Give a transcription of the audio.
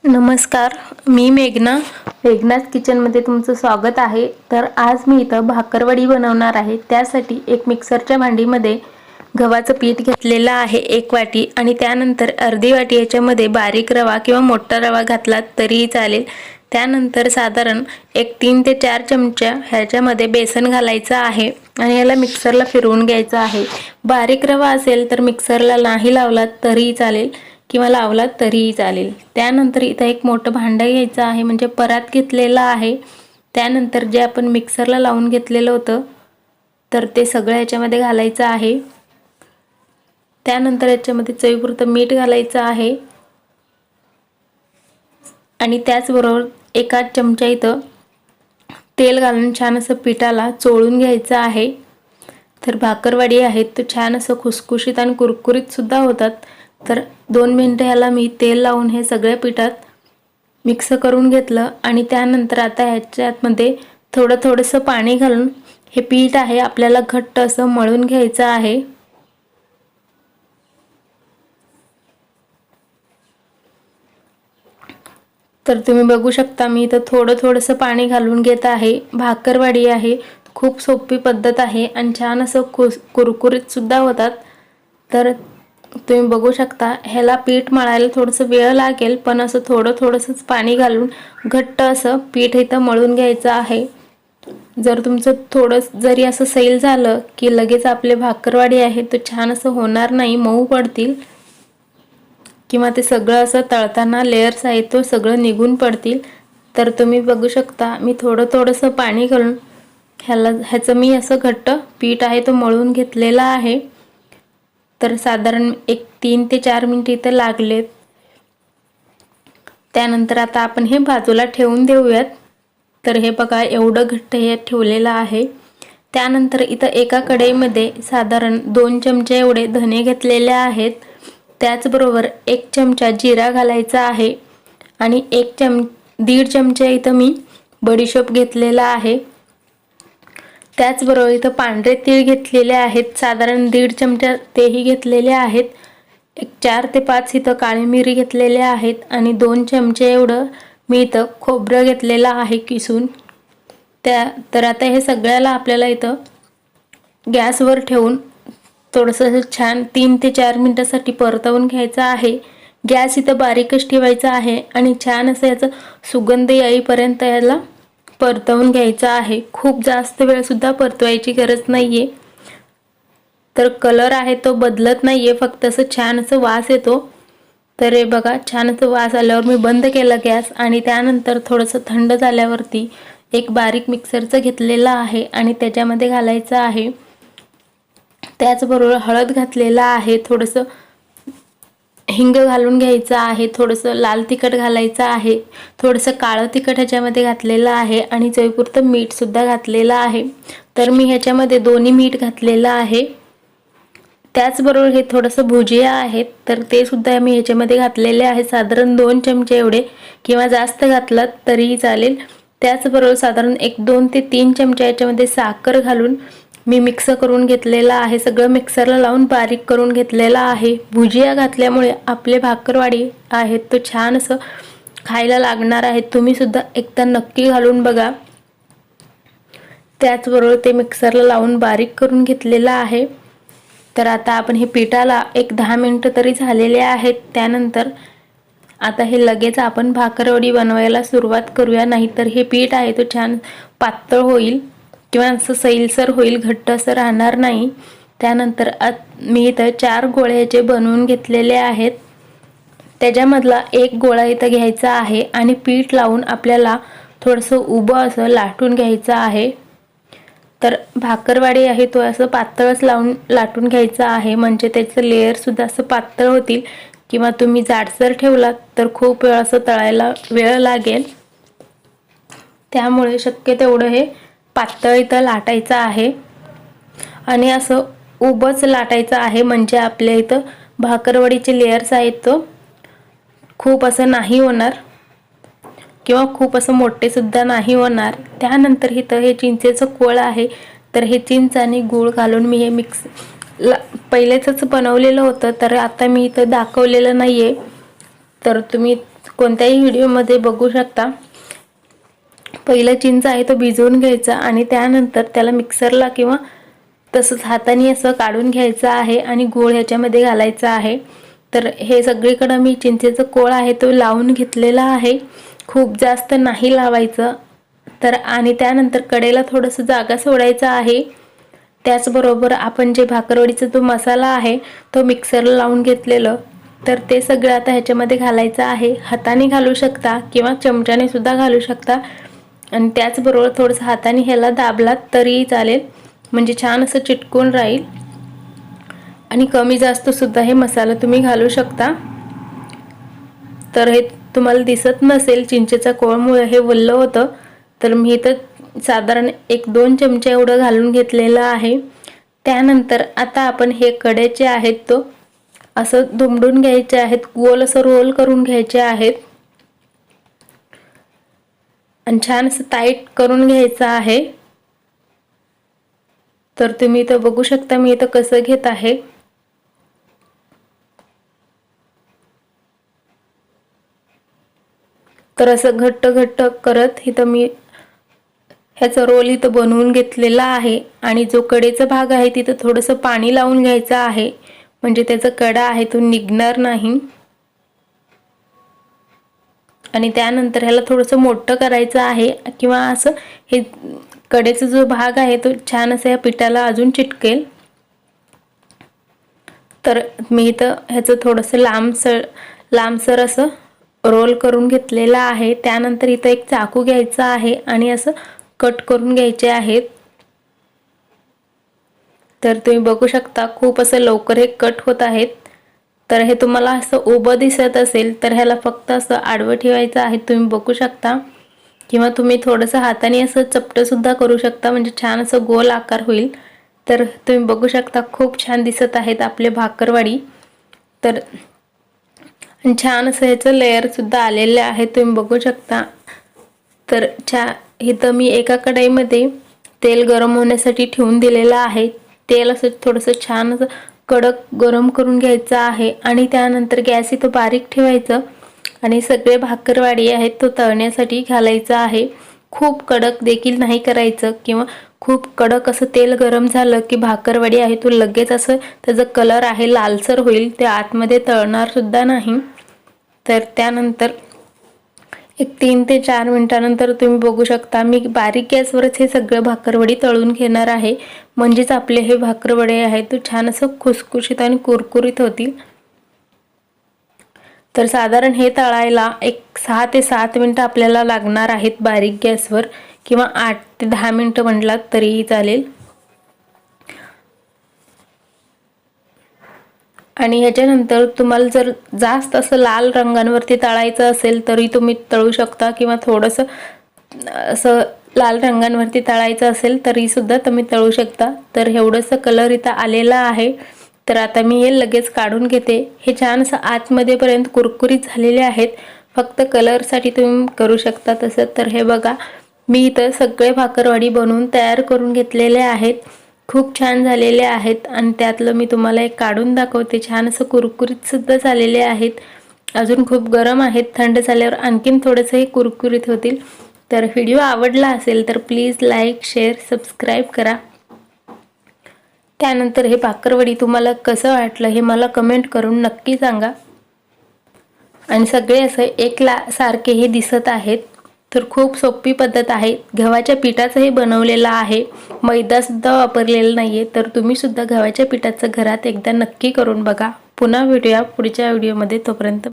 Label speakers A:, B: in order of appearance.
A: नमस्कार, मी मेघनाच किचनमध्ये तुमचं स्वागत आहे। तर आज मी इथं भाकरवडी बनवणार आहे। त्यासाठी एक मिक्सरच्या भांडीमध्ये गव्हाचं पीठ घेतलेलं आहे 1 वाटी आणि त्यानंतर अर्धी वाटी याच्यामध्ये बारीक रवा किंवा मोठा रवा घातला तरी चालेल। त्यानंतर साधारण एक 3 ते 4 चमचा ह्याच्यामध्ये बेसन घालायचं आहे आणि याला मिक्सरला फिरवून घ्यायचं आहे। बारीक रवा असेल तर मिक्सरला नाही लावला तरी चालेल किंवा लावला तरीही चालेल। त्यानंतर इथे एक मोठं भांडं घ्यायचं आहे, म्हणजे परात घेतलेला आहे। त्यानंतर जे आपण मिक्सरला लावून घेतलेलं होतं तर ते सगळं याच्यामध्ये घालायचं आहे। त्यानंतर याच्यामध्ये चवीपुरतं मीठ घालायचं आहे आणि त्याचबरोबर 1 चमचा इथं तेल घालून छान असं पिठाला चोळून घ्यायचं आहे। तर भाकरवडी आहेत तो छान असं खुसखुशीत आणि कुरकुरीत सुद्धा होतात। तर 2 मिनिटं ह्याला मी तेल लावून हे सगळ्या पिठात मिक्स करून घेतलं आणि त्यानंतर आता ह्याच्यामध्ये थोडंसं पाणी घालून हे पीठ आहे आपल्याला घट्ट असं मळून घ्यायचं आहे। तर तुम्ही बघू शकता मी इथं थोडंसं पाणी घालून घेत आहे। भाकरवडी आहे खूप सोपी पद्धत आहे आणि छान असं कुरकुरीत सुद्धा होतात। तर तुम्ही बघू शकता ह्याला पीठ मळायला थोडंसं वेळ लागेल, पण असं थोडंसंच पाणी घालून घट्ट असं पीठ इथं मळून घ्यायचं आहे। जर तुमचं जरी असं सैल झालं की लगेच आपले भाकरवडी आहे तो छान असं होणार नाही, मऊ पडतील किंवा ते सगळं असं तळताना लेयर्स आहेत तो सगळं निघून पडतील। तर तुम्ही बघू शकता मी थोडंसं पाणी घालून ह्याचं मी असं घट्ट पीठ आहे तो मळून घेतलेला आहे। तर साधारण एक 3 ते 4 मिनिटं इथं लागलेत। त्यानंतर आता आपण हे बाजूला ठेवून देऊयात। तर हे बघा एवढं घट्ट हे ठेवलेलं आहे। त्यानंतर इथं एका कढईमध्ये साधारण 2 चमचे एवढे धने घेतलेले आहेत। त्याचबरोबर 1 चमचा जिरा घालायचा आहे आणि 1.5 चमचा इथं मी बडीशोप घेतलेला आहे। त्याचबरोबर इथं पांढरे तीळ घेतलेले आहेत, साधारण 1.5 चमचा तेही घेतलेले आहेत। एक 4 ते 5 इथं काळी मिरी घेतलेले आहेत आणि 2 चमचे एवढं मी इथं खोबरं घेतलेलं आहे किसून। तर आता हे सगळ्याला आपल्याला इथं गॅसवर ठेवून थोडंसं छान 3 ते 4 मिनिटासाठी परतवून घ्यायचं आहे। गॅस इथं बारीकच ठेवायचा आहे आणि छान असं याचा सुगंध येईपर्यंत याला परतवून घ्यायचा आहे। खूप जास्त वेळ सुद्धा परतवायची गरज नाहीये। तर कलर आहे तो बदलत नाहीये, फक्त असं छान असं वास येतो। तर हे बघा छान असं वास आल्यावर मी बंद केला गॅस आणि त्यानंतर थोडंसं थंड झाल्यावरती एक बारीक मिक्सरचं घेतलेलं आहे आणि त्याच्यामध्ये घालायचं आहे। त्याचबरोबर हळद घातलेला आहे, थोडंसं हिंग घालून घ्यायचं आहे, थोडंसं लाल तिखट घालायचं आहे, थोडंसं काळं तिखट ह्याच्यामध्ये घातलेलं आहे आणि चवीपुरतं मीठ सुद्धा घातलेलं आहे। तर मी ह्याच्यामध्ये दोन्ही मीठ घातलेलं आहे। त्याचबरोबर हे थोडंसं भुजिया आहेत तर ते सुद्धा मी ह्याच्यामध्ये घातलेले आहे, साधारण 2 चमचे एवढे किंवा जास्त घातलात तरीही चालेल। त्याचबरोबर साधारण 2 ते 3 चमचे याच्यामध्ये साखर घालून मी मिक्स करून घेतलेला आहे, सगळं मिक्सरला लावून बारीक करून घेतलेला आहे। भुजिया घातल्यामुळे आपले भाकरवडी आहेत तो छान असं खायला लागणार आहे, तुम्ही सुद्धा एकदा नक्की घालून बघा। त्याचबरोबर ते मिक्सरला लावून बारीक करून घेतलेला आहे। तर आता आपण हे पिठाला एक 10 मिनिटं तरी झालेले आहेत। त्यानंतर आता हे लगेच आपण भाकरवडी बनवायला सुरुवात करूया, नाहीतर हे पीठ आहे तो छान पातळ होईल किंवा असं सैलसर होईल, घट्ट असं राहणार नाही। त्यानंतर मी इथं 4 गोळे ह्याचे बनवून घेतलेले आहेत। त्याच्यामधला एक गोळा इथं घ्यायचा आहे आणि पीठ लावून आपल्याला थोडंसं उभं असं लाटून घ्यायचं आहे। तर भाकरवडी आहे तो असं पातळच लाटून घ्यायचा आहे, म्हणजे त्याचं लेयर सुद्धा असं पातळ होतील किंवा तुम्ही जाडसर ठेवलात तर खूप वेळ असं तळायला वेळ लागेल। त्यामुळे शक्य तेवढं हे पातळ इथं लाटायचं आहे आणि असं उभंच लाटायचं आहे, म्हणजे आपल्या इथं भाकरवडीचे लेयर्स आहेत तो खूप असं नाही होणार किंवा खूप असं मोठे सुद्धा नाही होणार। त्यानंतर इथं हे चिंचेचं कोळ आहे, तर हे चिंच आणि गूळ घालून मी हे पहिलेच बनवलेलं होतं, तर आता मी इथं दाखवलेलं नाहीये। तर तुम्ही कोणत्याही व्हिडिओमध्ये बघू शकता। पहिलं चिंच आहे तो भिजवून घ्यायचा आणि त्यानंतर त्याला मिक्सरला किंवा तसंच हाताने असं काढून घ्यायचं आहे आणि गूळ ह्याच्यामध्ये घालायचा आहे। तर हे सगळीकडे मी चिंचेचा कोळ आहे तो लावून घेतलेला आहे, खूप जास्त नाही लावायचं। तर आणि त्यानंतर कडेला थोडंसं जागा सोडायचं आहे। त्याचबरोबर आपण जे भाकरवडीचा जो मसाला आहे तो मिक्सरला लावून घेतलेलं, तर ते सगळं आता ह्याच्यामध्ये घालायचं आहे। हाताने घालू शकता किंवा चमच्याने सुद्धा घालू शकता आणि त्याचबरोबर थोडंसं हाताने ह्याला दाबलात तरी चालेल, म्हणजे छान असं चिटकून राहील। आणि कमी जास्त सुद्धा हे मसाला तुम्ही घालू शकता। तर हे तुम्हाला दिसत नसेल चिंचेचा कोळमुळे हे वल्ल होतं, तर मी तर साधारण 1-2 चमचे एवढं घालून घेतलेलं आहे। त्यानंतर आता आपण हे कडेचे आहेत तो असं दुमडून घ्यायचे आहेत, गोल असं रोल करून घ्यायचे आहेत आणि छान असं टाईट करून घ्यायचं आहे। तर तुम्ही इथं बघू शकता मी इथं कसं घेत आहे। तर असं घट्ट घट्ट करत इथं मी ह्याचा रोल इथं बनवून घेतलेला आहे आणि जो कडेचा भाग आहे तिथं थोडंसं पाणी लावून घ्यायचं आहे, म्हणजे त्याचा कडा आहे तो निघणार नाही। आणि त्यानंतर ह्याला थोडंसं मोठं करायचं आहे किंवा असं हे कडेचा जो भाग आहे तो छान असं या पिठाला अजून चिटकेल। तर मी इथं ह्याचं थोडंसं लांबसर असं रोल करून घेतलेला आहे। त्यानंतर इथं एक चाकू घ्यायचा आहे आणि असं कट करून घ्यायचे आहेत। तर तुम्ही बघू शकता खूप असं लवकर हे कट होत आहेत। तर हे तुम्हाला असं उभं दिसत असेल तर ह्याला फक्त असं आडवं ठेवायचं आहे, तुम्ही बघू शकता, किंवा तुम्ही थोडंसं हाताने असं चपटं सुद्धा करू शकता, म्हणजे छान असं गोल आकार होईल। तर तुम्ही बघू शकता खूप छान दिसत आहेत आपले भाकरवडी। तर छान असं ह्याचं लेयर सुद्धा आलेले आहे, तुम्ही बघू शकता। तर इथं मी एका कढईमध्ये तेल गरम होण्यासाठी ठेवून दिलेलं आहे। तेल असं थोडंसं छान असं कडक गरम करून घ्यायचं आहे आणि त्यानंतर गॅस इथं बारीक ठेवायचं आणि सगळे भाकरवडी आहेत तो तळण्यासाठी घालायचा आहे। खूप कडक देखील नाही करायचं, किंवा खूप कडक असं तेल गरम झालं की भाकरवडी आहे तो लगेच असं त्याचा कलर आहे लालसर होईल, ते आतमध्ये तळणार सुद्धा नाही। तर त्यानंतर एक 3 ते 4 मिनिटानंतर तुम्ही बघू शकता मी बारीक गॅसवरच हे सगळं भाकरवडी तळून घेणार आहे, म्हणजेच आपले हे भाकरवडे आहेत तो छान असं खुसखुशीत आणि कुरकुरीत होतील। तर साधारण हे तळायला एक 6 ते 7 मिनिटं आपल्याला लागणार आहेत बारीक गॅसवर, किंवा 8 ते 10 मिनिटं म्हटलात तरीही चालेल। आणि ह्याच्यानंतर तुम्हाला जर जास्त असं लाल रंगांवरती तळायचं असेल तरी तुम्ही तळू शकता, किंवा थोडंसं असं लाल रंगांवरती तळायचं असेल तरी सुद्धा तुम्ही तळू शकता। तर एवढंसं कलर इथं आलेला आहे। तर आता मी हे लगेच काढून घेते। हे छान असं आतमध्ये पर्यंत कुरकुरीत झालेले आहेत, फक्त कलरसाठी तुम्ही करू शकता तसं। तर हे बघा मी इथं सगळे भाकरवडी बनवून तयार करून घेतलेले आहेत, खूप छान झालेले आहेत आणि त्यातलं मी तुम्हाला एक काढून दाखवते। छान असं कुरकुरीत सुद्धा झालेले आहेत, अजून खूप गरम आहेत, थंड झाल्यावर आणखीन थोडेसे हे कुरकुरीत होतील। तर व्हिडिओ आवडला असेल तर प्लीज लाईक, शेअर, सबस्क्राईब करा। त्यानंतर हे भाकरवडी तुम्हाला कसं वाटलं हे मला कमेंट करून नक्की सांगा। आणि सगळे असं सारखे हे दिसत आहेत। तर खूप सोपी पद्धत आहे, गव्हाच्या पिठाचं हे बनवलेलं आहे, मैदा सुद्धा वापरलेला नाहीये। तर तुम्ही सुद्धा गव्हाच्या पिठाचं घरात एकदा नक्की करून बघा। पुन्हा भेटूया पुढच्या व्हिडिओमध्ये, तोपर्यंत